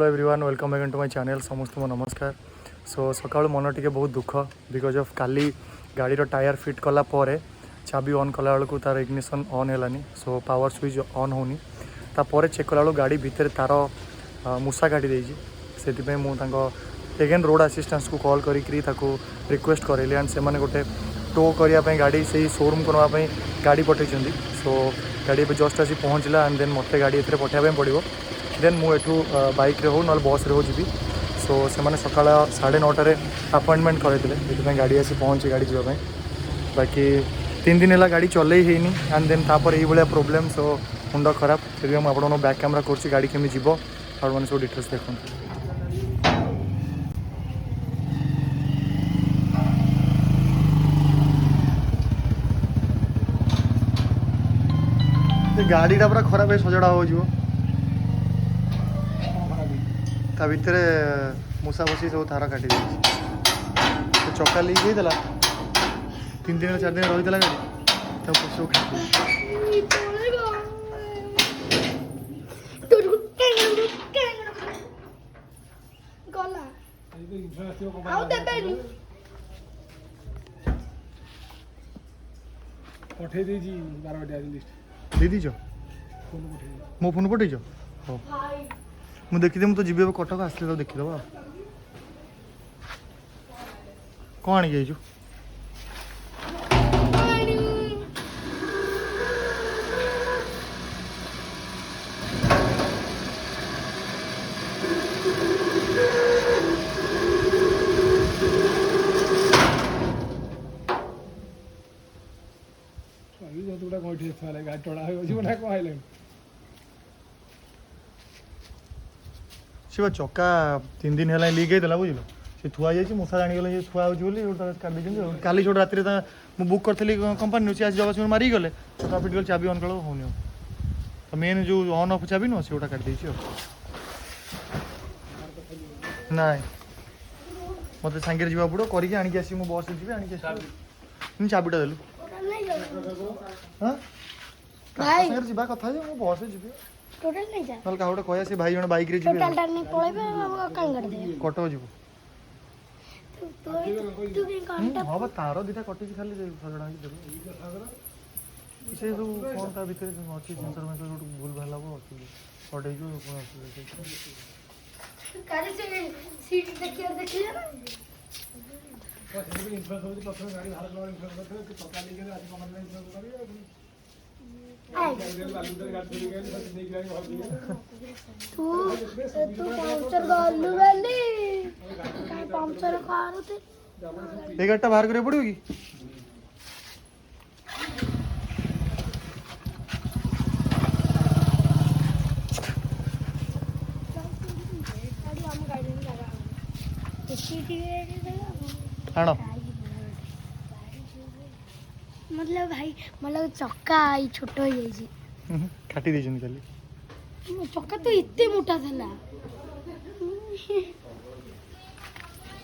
Hello everyone welcome back to my channel समस्त को नमस्कार। सो सकाळ मन टिके बहुत दुख बिकज ऑफ काली गाड़ी टायर फिट कला परे चाबी ऑन कला बेलू तार इग्निशन ऑन है सो पावर स्विच ऑन होनी तापर चेक कला बेलू गाड़ी भितर तार मूसा काटी देजी से मुझे एगेन रोड असिस्टेंस को कॉल करी रिक्वेस्ट करेली एंड से गोटे टो करने गाड़ी से शोरूम को नापी गाड़ी पठे सो गाड़ी जस्ट आसी पहुँचला एंड देन मत गाड़ी ए पठाइबा पड़ो देन मुझे बाइक रे हो ना बस रे हो जी सो से सका 9:30 अपॉइंटमेंट करते गाड़ी आसी पहुँचे गाड़ी जावाई बाकी 3 दिन है गाड़ी चल ही एंड देन तापर ये प्रोब्लेम सो मुंड खराब से मुझे बैक कैमेरा कर गाड़ी केमी जीव और मैंने सब डिटेल्स देखो गाड़ीटा पूरा खराब है सजड़ा हो ता भितर मूसा बसी सब तार काटी चक्का लीक होता 3 दिन 4 दिन रही गाड़ी सब पठे देजी 12 बजे लिस्ट दे दीज मो फोन पठेज मुझे देखी मुझे जीवी कटक आसले तो देखीदब कौन आनी जाइछु गाड़ी टोड़ा कहले सी चक्का 3 दिन है लीक होता बुझल सी थुआ जाइए मूसा जागले थुआ हो काली छोड़ रात मुझे बुक करी कंपानी से जगह से मारिक गले फिट गल चाबी ऑन कल होनी तो मेन जो ऑन ऑफ चाबी नुह से काट देती ना मत सांगे जा पड़ो करके आणिक आसी मो बस जी आनी चाबीटा देलु हाँ जी कथा मो बस जी टोटल नहीं जा नल का गोटे कह से भाई जन बाइक रे जी टोटल टाइम नहीं पळेबे हम कान कर दे कटो जीव तू के कांटा हां बा तार दिटा कटि खाली सजड़ा की देबो से जो कोन ता भीतर अछि सेंसर में जो भूल भाला हो अछि कटै जो कोन अछि कारे से सीट देखिए ना गाड़ी भारत में इंश्योरेंस कि पता नहीं के आज कमर में इंश्योरेंस करिए तू पंचर गलु बेली काय पंचर कारुते ए गाटा बाहर करे पड़ियो की गाड़ी हम गाड़ी में लगा सीटी आनो मतलब भाई मतलब चक्का आई छोट हो जाई काटी दे खाली चक्का तो इतने मोटा था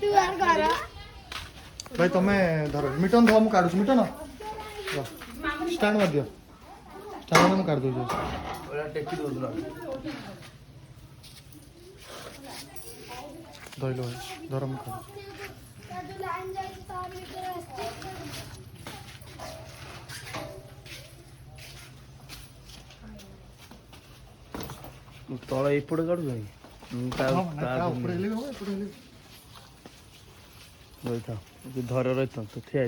तू यार करा भाई तुम्हें धर मिटन धो मु काढु मिटन स्टैंड मत दियो स्टैंड में काट दो ओला टेकी दो धइलो धरम कर तल एपटे काटु धर रही तो ठिया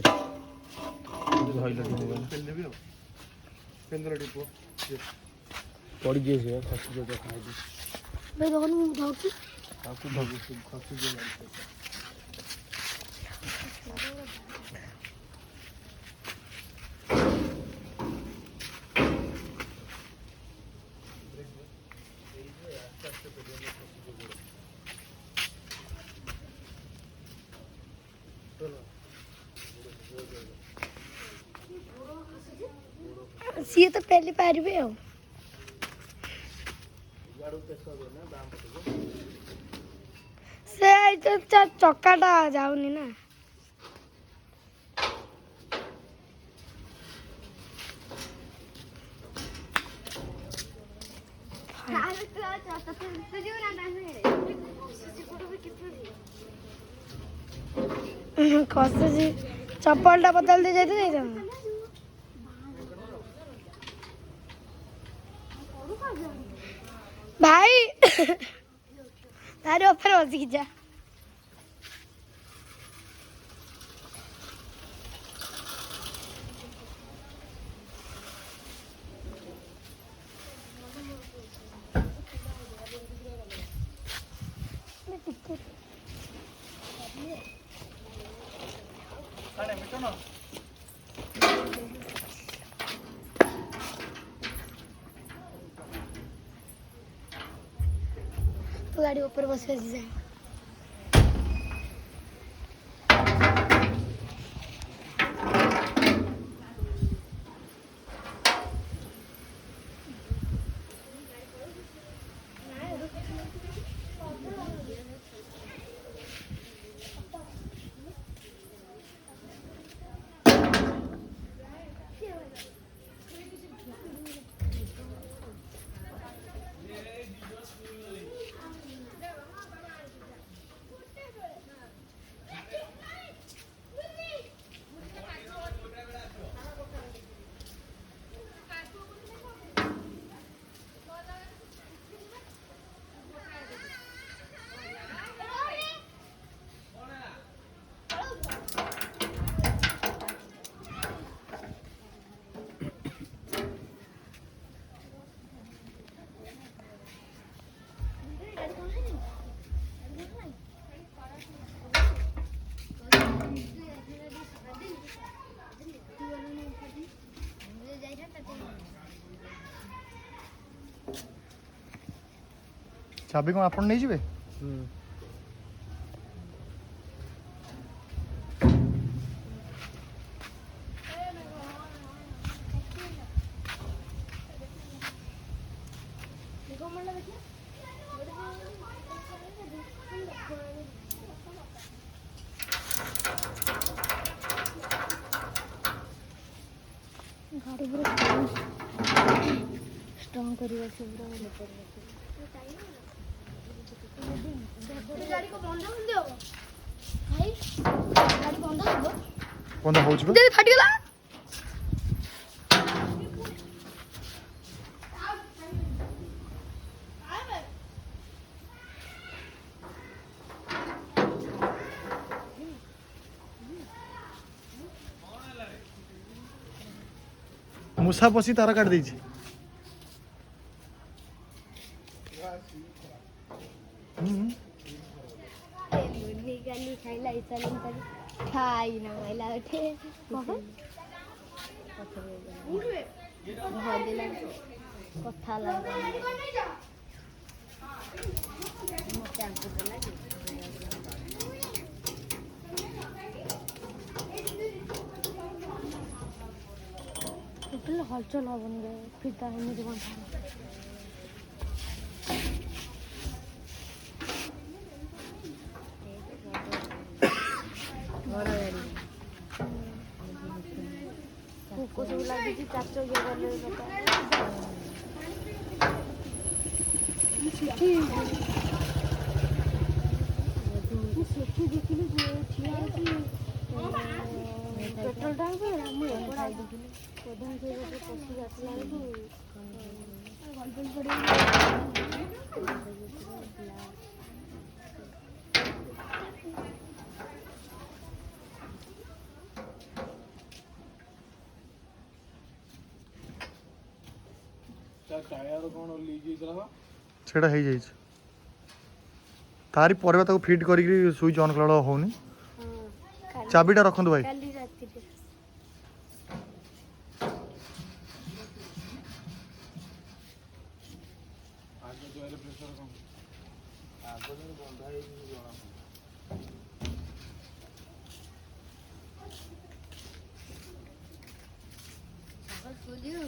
पड़ जाए खसी भाई दोनों मुंह धो के सी तो पहले पारबे हो से चक्काटा जाऊनी ना तुझे ଖସୁଛି ଚପଲଟା ବଦଳି ଦେଇ ଯାଇଥାନ୍ତା। ଭାଇ ତାରି ଉପରେ ବସିକି ଯା। तू गाड़ी ऊपर बस जाए। चाबी कौन आप नहीं ଯିବେ? गाड़ी पूरा स्ट्रॉन्ग करिए गाड़ी को बंद कर दियो भाई। गाड़ी बंद कर दो। बंद हो ଯିବ। दे फाटी गला। मुसा पसी तार काट देछि। गाली खाइला इसालन करी खाई ना खाइला उठे भदिला कथा लाग मते आंकु देला कि टोटल हलचल हबन रे फिटा एमिति बन सब लगी चाच ये गले सेठी देखिली ठिया पेट्रोल टैंक मुझे प्रधान से पशु आसला गलबल पड़े टायर कौन लीक होइतला सेटा हे जाइछ तारी परबा ताको फिट करिक स्विच ऑन कला होनी। चाबीटा रखंदु भाई। काली राती रे आगे जो है प्रेशर कम आगे जो बंधा है जोना पागल सोलियो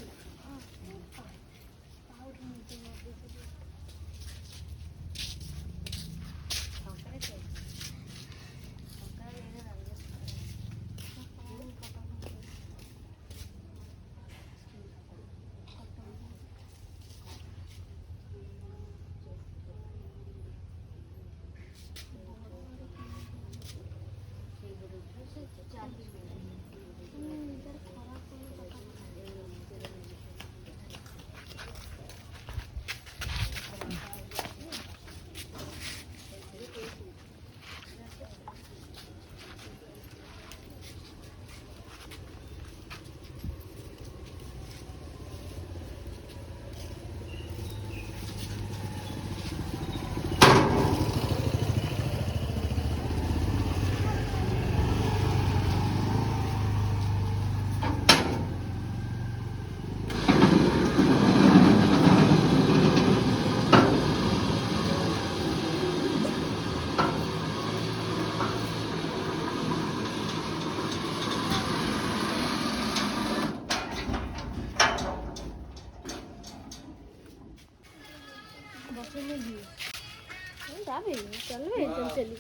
चलबे चल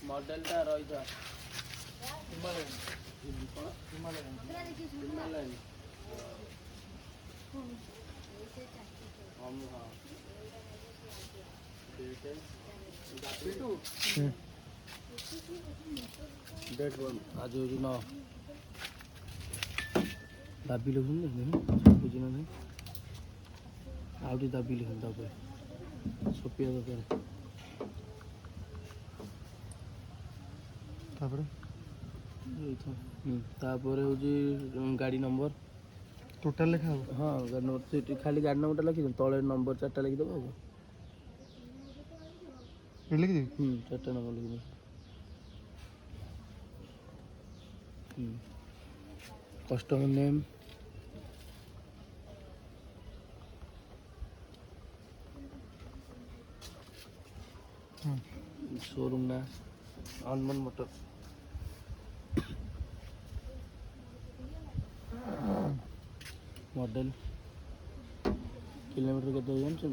ମଡେଲଟା ରହିଥା डेट वन आज होगी न दाबी लिखुन बुझिन नहीं आउटी दाबी लिखुन तापर सोपिया दरकार तापर तापर होजी गाड़ी नंबर टोटल लिखा हो हाँ गाड़ी नंबर खाली गाड़ी नंबरटा लिखि तले नंबर 4टा लिखि देबो लिख दी 4टा नंबर लिखि दे कस्टमर नेम शोरूम ना अनमन मोटर मॉडल किलोमीटर के जानते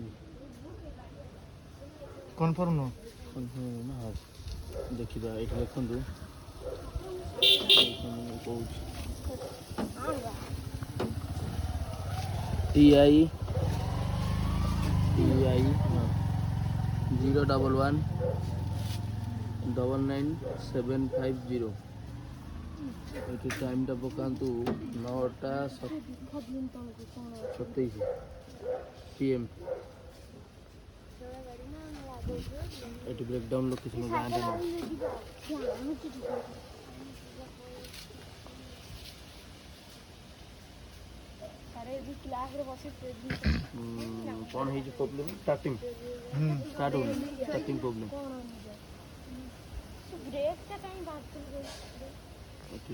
कन्फर्म नो ना हाँ देखिए ये लिखु TI 011999750 ये टाइमटा पकातु 9:27 PM ये ब्रेकडाउन लोकेशन गाँव कौन है प्रॉब्लम स्टार्टिंग स्टार्ट हो स्टार्टिंग प्रॉब्लम ब्रेक का कहीं बात कर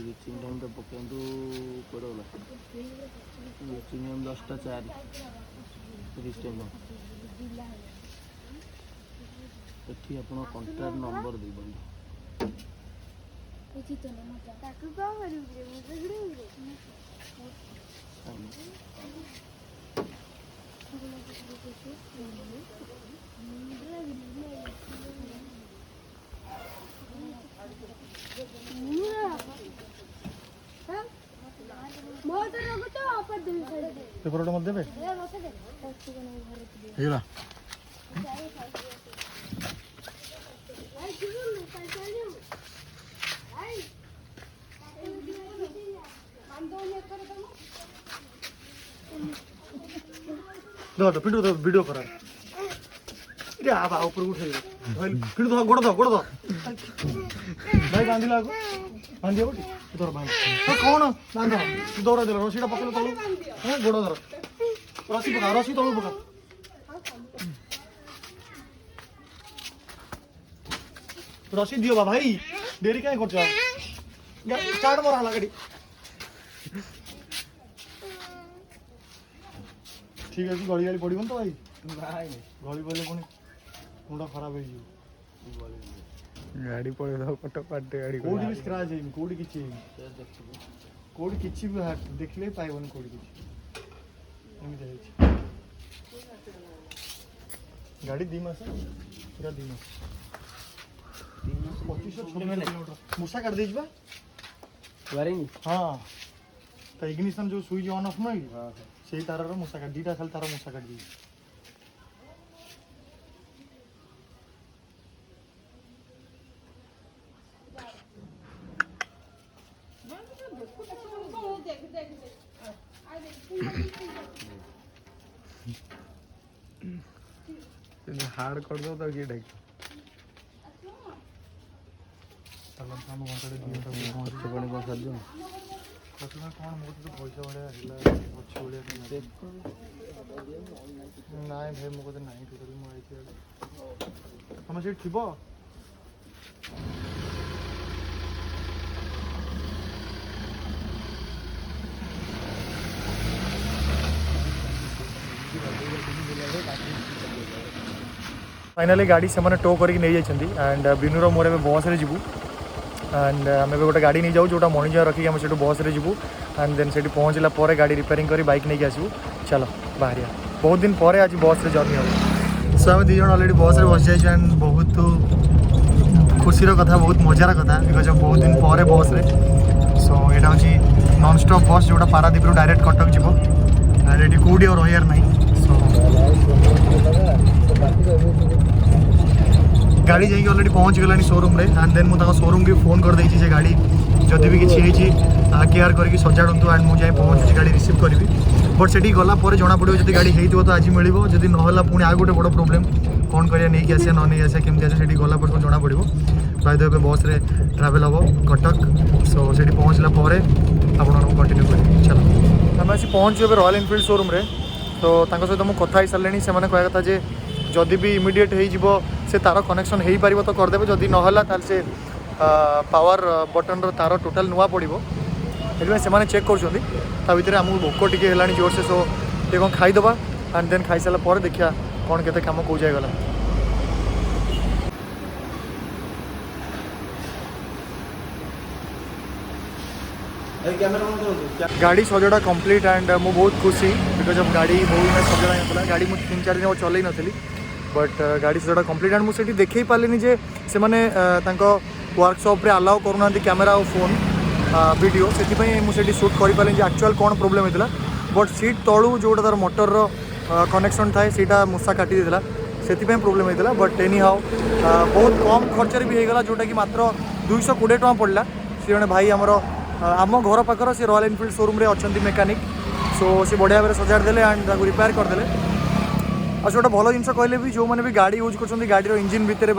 रिचिंग टाइम तो पकातु कौन गला रिचिंग टाइम 10:04 रिच टाइम एठी आपण कांटेक्ट नंबर दे बंद एठी तो ना ताकू का करू रे मुझे पेपर मत देबे हेला दो वीडियो करा रे आ बा ऊपर उठे फिर दो गोड़ दो भाई बांधिला को बांधियो बोटी तोर बांध तो कौन बांध दौरा दे रसीटा पकड़ तलू हां गोड़ धर रसी पका रसी तलू पका रसी दियो बा भाई देरी काहे करछ स्टार्ट मार हला गाड़ी ठीक है गली गली पड़न तो भाई गली पड़े पुणी मुंडा खराब हो गाड़ी पड़े कटक पाटे गाड़ी कोडी भी स्क्रैच है कोडी किछि कोडी किछि भी हाथ देखले पाइबन कोडी किछि एमि जाय छी गाड़ी 2 मास पूरा 2 मास 2526 किलोमीटर मुसा काट देजबा वायरिंग हां तो इग्निशन जो स्विच ऑन ऑफ नहीं हां से तार रो मुसा काट दीटा खाली तार मुसा काट दी हार्ड कर दो तो ये ढक तलन सामने वांटे दियो खर्च पानी को कर दो कसना कोन मोत तो पैसा बड़े हिला अच्छे बड़े नाइ भाई मको तो नाही टोटली म आइछि हम से थिबो फाइनाली गाड़ी से टो करके नहीं जाइछन्ती एंड बिनुर मोर ए बस रे जीवु एंड आम गोटे गाड़ी नहीं जाऊ जोटा मणिजय रखिक आम से बस रे जीवु एंड देन से पहुँचला गाड़ी रिपेयरिंग करी बाइक नहीं आसू चलो बाहरिया बहुत दिन पर आज बस रे जर्नी हो सो आम 2 जन अलरेडी बस रे बस जाइए एंड बहुत खुशीर कथा बहुत मजार कथा बिकज बहुत दिन पर बस रे सो यहाँ हूँ नॉन स्टॉप बस जोटा पारादीप डायरेक्ट कटक जीव एंड ये कौटी और रही ना सो गाड़ी जाइए अलरेडी पहुँच गलानी शोरूम रे एंड देन मुझे शोरूम की फोन कर देछि जे गाड़ी जदि भी किसी केयर करके सजाड़ू एंड मुझे पहुँची गाड़ी रिसीव करी बट से गला जना पड़ो जब गाड़ी हो तो आज मिल जदि ना पुणी आ गोटे बड़ प्रोब्लेम कौन कर नहीं आसा न नहीं आसा केमती आसा गला पर जना पड़ो प्रायः ए बस रे ट्रावेल हम कटक सो से पहुँचला आप कंटिन्यू कर चलो आम आसी पहुँचू ए रॉयल एनफिल्ड शोरूम रे तो सहित मुझे कथा सारे से कह कथा जे जदि भी इमिडिएट हो से तार कनेक्शन हो पार तो करदे जदि ना से पावर बटन तार टोटाल नुआ पड़ो से चेक कर भितर आमको भोक टी है जोर से सो ये कौन खाईदे एंड देन खाई सारा देखिए कौन के कम कौ जाए गला गाड़ी सजड़ा कंप्लीट एंड मु बहुत खुशी बिकज ऑफ गाड़ी बहुत सजड़ा होता गाड़ी मुझे 3-4 दिन चलई नी बट गाड़ी सजड़ा कंप्लीट एंड मुझे देखी पारे जे से वर्कशॉप रे अलाउ करूना कैमेरा और फोन वीडियो से मुझे शूट कर पारे एक्चुअल कौन प्रोब्लेम होता बट सीट तलू जोटा तार मोटर कनेक्शन थाए सीटा मूसा काटी देला से प्रोब्लेम होता बट एनी हाउ बहुत कम खर्च भी होगा जोटा कि मात्र 220 टका पड़ला सी जने भाई आमर आम घर पाखर से रॉयल एनफिल्ड शोरूम रे अच्छा मेकानिक सो सी बढ़िया भाव सजाड़ देले एंड रिपेयर करदे और गोटे भल जिन कहले भी जो मैंने भी गाड़ी यूज कर गाड़ी इंजिन भितर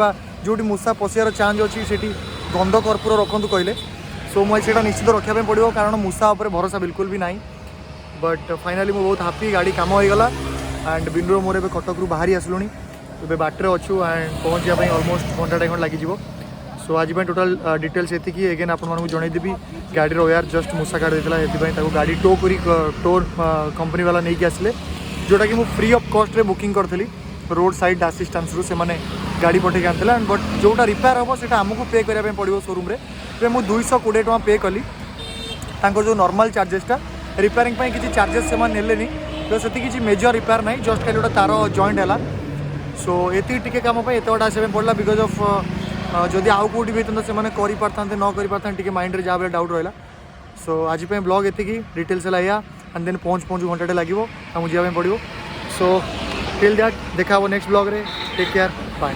जो मूसा पशियार चांस अच्छी से गंध कर्पूर रखु कहले सो मुझे निश्चित रखापी पड़ो कारण मूसा उपर भरोसा बिल्कुल भी ना बट फाइनाली मुझे बहुत हापी गाड़ी कम होगा एंड बिंदु मोर ए कटक बाहरी आसलुनी ए बाटर अच्छू एंड पहुँचापी अलमोस्ट घंटा खंड लगे सो आज टोटाल डिटेल्स ये एगेन आपको जनईदेवी गाड़ी वायर जस्ट मूसा काट देता गाड़ी टो करी टोर कंपनी वाला नहीं आसिले जोटा कि फ्री ऑफ कॉस्ट रे बुकिंग करी रोड साइड असिस्टेंस रू से गाड़ी पठे आनते बट जोटा रिपेयर हम से आमको पे कराया पड़ो शोरूम रे मुझे 220 टका पे कली जो नॉर्मल चार्जेसटा रिपेयरिंग किसी चार्जेस से नेले तो से किसी मेजर रिपेयर ना जस्ट खाली गोटे तार जॉइंट है सो ये टी कम एत बड़ा आसपा पड़ा बिकज ऑफ जदि आउ कौटी भी होता से करें न कर माइंड रे जहाँ डाउट रहा सो आज ब्लॉग ये डिटेल्स है एंड देन पहुँचू घंटे लगे मुझे जावाई पड़ो सो टिल दैट देखा नेक्स्ट ब्लॉग रे टेक केयर बाय।